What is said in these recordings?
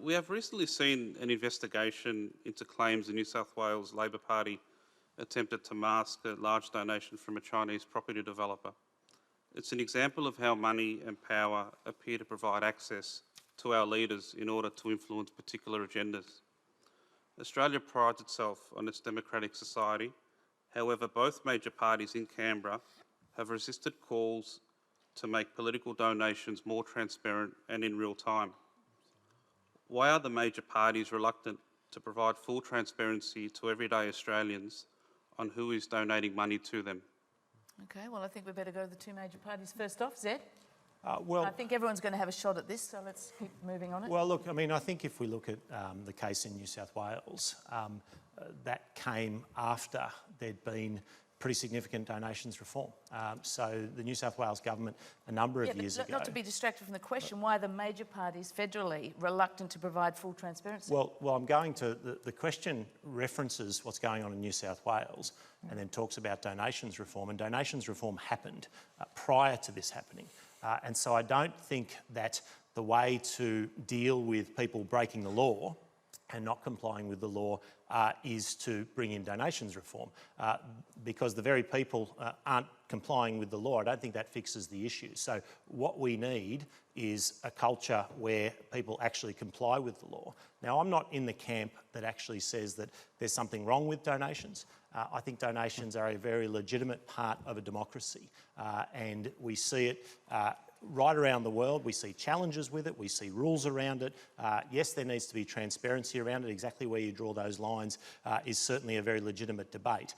We have recently seen an investigation into claims the New South Wales Labor Party attempted to mask a large donation from a Chinese property developer. It's an example of how money and power appear to provide access to our leaders in order to influence particular agendas. Australia prides itself on its democratic society. However, both major parties in Canberra have resisted calls to make political donations more transparent and in real time. Why are the major parties reluctant to provide full transparency to everyday Australians on who is donating money to them? Okay, well, I think we better go to the two major parties first off. Zed? Well, I think everyone's going to have a shot at this, so let's keep moving on it. Well, look, I mean, I think if we look at the case in New South Wales, that came after there'd been pretty significant donations reform. So the New South Wales government, a number of years ago... Not to be distracted from the question, why are the major parties federally reluctant to provide full transparency? Well, I'm going to... The question references what's going on in New South Wales and then talks about donations reform, and donations reform happened prior to this happening. And so I don't think that the way to deal with people breaking the law and not complying with the law is to bring in donations reform. Because the very people aren't complying with the law, I don't think that fixes the issue. So what we need is a culture where people actually comply with the law. Now, I'm not in the camp that actually says that there's something wrong with donations. I think donations are a very legitimate part of a democracy, and we see it right around the world. We see challenges with it, we see rules around it. Yes, there needs to be transparency around it. Exactly where you draw those lines is certainly a very legitimate debate.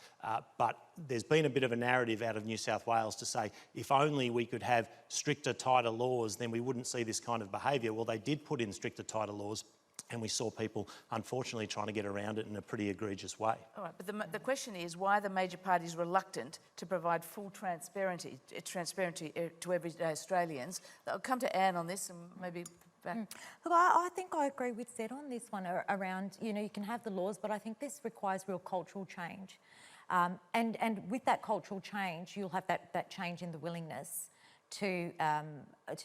But there's been a bit of a narrative out of New South Wales to say, if only we could have stricter, tighter laws, then we wouldn't see this kind of behaviour. Well, they did put in stricter, tighter laws, and we saw people, unfortunately, trying to get around it in a pretty egregious way. All right, but the question is, why are the major parties reluctant to provide full transparency to everyday Australians? I'll come to Anne on this and maybe back. Look, I think I agree with Zed on this one around, you can have the laws, but I think this requires real cultural change. And with that cultural change, you'll have that change in the willingness to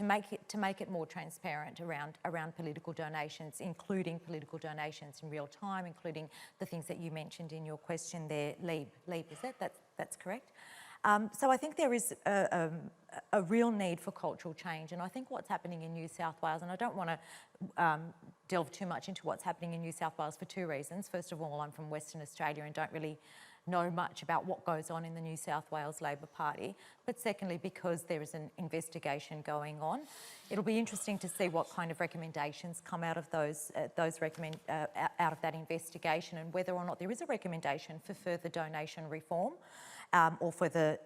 make it more transparent around political donations, including political donations in real time, including the things that you mentioned in your question there, Lieb, is it? That's correct. So I think there is a real need for cultural change, and I think what's happening in New South Wales, and I don't want to delve too much into what's happening in New South Wales for two reasons. First of all, I'm from Western Australia and don't really know much about what goes on in the New South Wales Labor Party, but secondly because there is an investigation going on. It'll be interesting to see what kind of recommendations come out of out of that investigation, and whether or not there is a recommendation for further donation reform or for the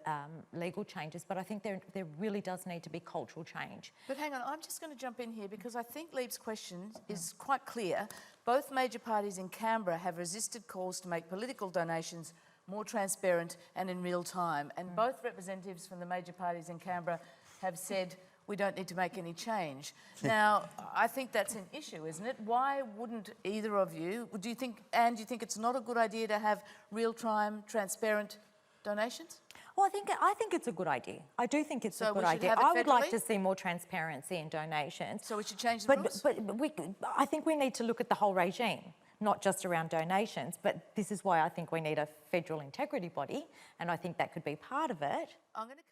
legal changes. But I think there really does need to be cultural change. But hang on, I'm just going to jump in here because I think Lieb's question is quite clear. Both major parties in Canberra have resisted calls to make political donations more transparent and in real time. And both representatives from the major parties in Canberra have said, we don't need to make any change. Now, I think that's an issue, isn't it? Why wouldn't either of you, do you think it's not a good idea to have real-time, transparent donations? Well, I think it's a good idea. I do think it's a good idea. I would like to see more transparency in donations. So we should change the rules? But I think we need to look at the whole regime, not just around donations. But this is why I think we need a federal integrity body, and I think that could be part of it. I'm going to